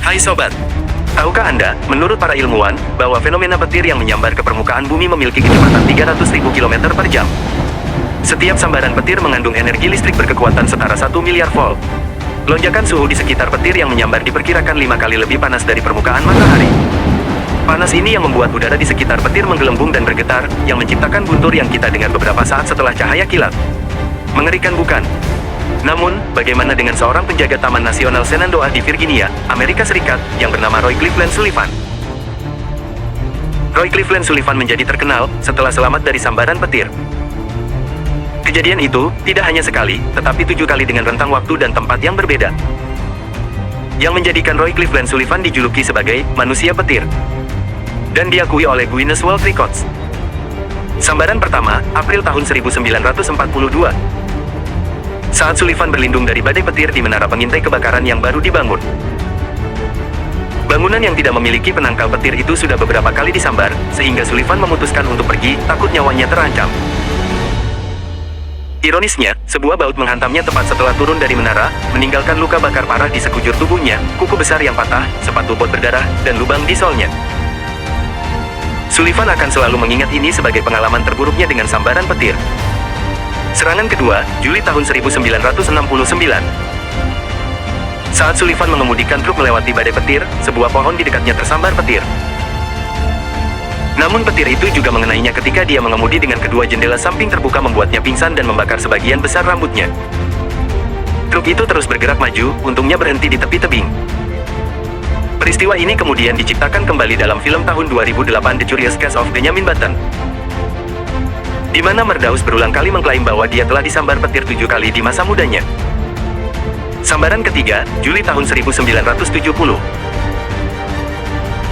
Hai sobat, tahukah Anda, menurut para ilmuwan, bahwa fenomena petir yang menyambar ke permukaan bumi memiliki kecepatan 300.000 km per jam? Setiap sambaran petir mengandung energi listrik berkekuatan setara 1 miliar volt. Lonjakan suhu di sekitar petir yang menyambar diperkirakan 5 kali lebih panas dari permukaan matahari. Panas ini yang membuat udara di sekitar petir menggelembung dan bergetar, yang menciptakan guntur yang kita dengar beberapa saat setelah cahaya kilat. Mengerikan bukan? Namun, bagaimana dengan seorang penjaga Taman Nasional Shenandoah di Virginia, Amerika Serikat, yang bernama Roy Cleveland Sullivan? Roy Cleveland Sullivan menjadi terkenal setelah selamat dari sambaran petir. Kejadian itu tidak hanya sekali, tetapi 7 kali dengan rentang waktu dan tempat yang berbeda. Yang menjadikan Roy Cleveland Sullivan dijuluki sebagai manusia petir. Dan diakui oleh Guinness World Records. Sambaran pertama, April tahun 1942. Saat Sullivan berlindung dari badai petir di menara pengintai kebakaran yang baru dibangun. Bangunan yang tidak memiliki penangkal petir itu sudah beberapa kali disambar, sehingga Sullivan memutuskan untuk pergi, takut nyawanya terancam. Ironisnya, sebuah baut menghantamnya tepat setelah turun dari menara, meninggalkan luka bakar parah di sekujur tubuhnya, kuku besar yang patah, sepatu bot berdarah, dan lubang di solnya. Sullivan akan selalu mengingat ini sebagai pengalaman terburuknya dengan sambaran petir. Serangan kedua, Juli tahun 1969. Saat Sullivan mengemudikan truk melewati badai petir, sebuah pohon di dekatnya tersambar petir. Namun petir itu juga mengenainya ketika dia mengemudi dengan kedua jendela samping terbuka membuatnya pingsan dan membakar sebagian besar rambutnya. Truk itu terus bergerak maju, untungnya berhenti di tepi tebing. Peristiwa ini kemudian diciptakan kembali dalam film tahun 2008 The Curious Case of Benjamin Button, di mana Merdaus berulang kali mengklaim bahwa dia telah disambar petir 7 kali di masa mudanya. Sambaran ketiga, Juli tahun 1970.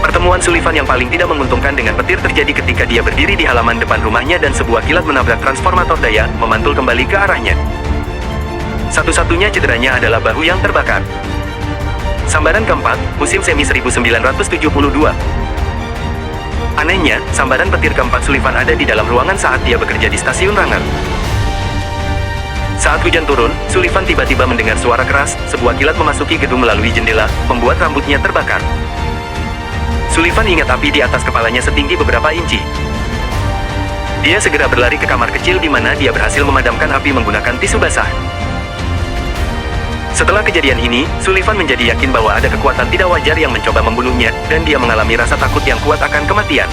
Pertemuan Sullivan yang paling tidak menguntungkan dengan petir terjadi ketika dia berdiri di halaman depan rumahnya dan sebuah kilat menabrak transformator daya, memantul kembali ke arahnya. Satu-satunya cederanya adalah bahu yang terbakar. Sambaran keempat, musim semi 1972. Anehnya, sambaran petir keempat Sullivan ada di dalam ruangan saat dia bekerja di stasiun Ranger. Saat hujan turun, Sullivan tiba-tiba mendengar suara keras, sebuah kilat memasuki gedung melalui jendela, membuat rambutnya terbakar. Sullivan ingat api di atas kepalanya setinggi beberapa inci. Dia segera berlari ke kamar kecil di mana dia berhasil memadamkan api menggunakan tisu basah. Setelah kejadian ini, Sullivan menjadi yakin bahwa ada kekuatan tidak wajar yang mencoba membunuhnya, dan dia mengalami rasa takut yang kuat akan kematian.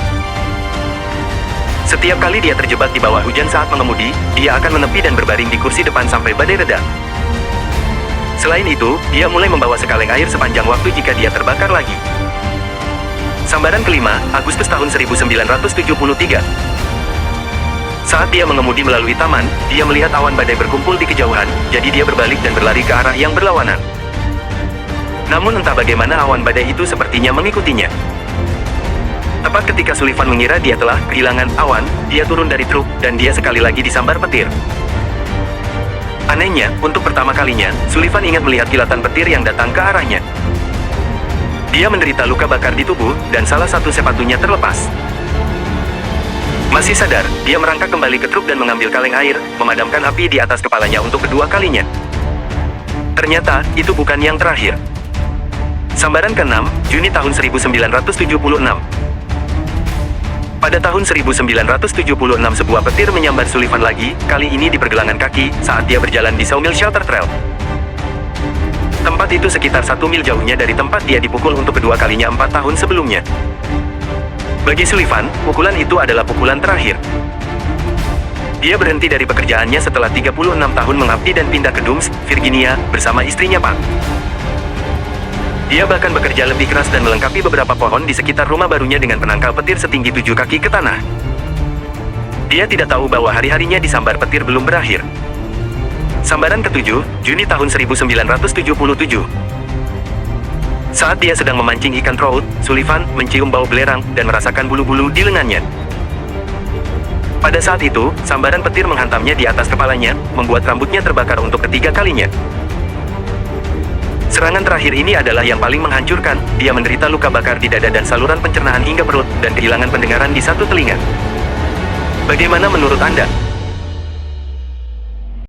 Setiap kali dia terjebak di bawah hujan saat mengemudi, dia akan menepi dan berbaring di kursi depan sampai badai reda. Selain itu, dia mulai membawa sekaleng air sepanjang waktu jika dia terbakar lagi. Sambaran kelima, Agustus tahun 1973. Saat dia mengemudi melalui taman, dia melihat awan badai berkumpul di kejauhan, jadi dia berbalik dan berlari ke arah yang berlawanan. Namun entah bagaimana awan badai itu sepertinya mengikutinya. Tepat ketika Sullivan mengira dia telah kehilangan awan, dia turun dari truk, dan dia sekali lagi disambar petir. Anehnya, untuk pertama kalinya, Sullivan ingat melihat kilatan petir yang datang ke arahnya. Dia menderita luka bakar di tubuh, dan salah satu sepatunya terlepas. Masih sadar, dia merangkak kembali ke truk dan mengambil kaleng air, memadamkan api di atas kepalanya untuk kedua kalinya. Ternyata, itu bukan yang terakhir. Sambaran ke-6, Juni tahun 1976. Pada tahun 1976 sebuah petir menyambar Sullivan lagi, kali ini di pergelangan kaki, saat dia berjalan di Sawmill Shelter Trail. Tempat itu sekitar 1 mil jauhnya dari tempat dia dipukul untuk kedua kalinya 4 tahun sebelumnya. Bagi Sullivan, pukulan itu adalah pukulan terakhir. Dia berhenti dari pekerjaannya setelah 36 tahun mengabdi dan pindah ke Dooms, Virginia, bersama istrinya Pak. Dia bahkan bekerja lebih keras dan melengkapi beberapa pohon di sekitar rumah barunya dengan penangkal petir setinggi 7 kaki ke tanah. Dia tidak tahu bahwa hari-harinya disambar petir belum berakhir. Sambaran ke-7, Juni tahun 1977. Saat dia sedang memancing ikan trout, Sullivan mencium bau belerang dan merasakan bulu-bulu di lengannya. Pada saat itu, sambaran petir menghantamnya di atas kepalanya, membuat rambutnya terbakar untuk ketiga kalinya. Serangan terakhir ini adalah yang paling menghancurkan. Dia menderita luka bakar di dada dan saluran pencernaan hingga perut, dan kehilangan pendengaran di satu telinga. Bagaimana menurut Anda?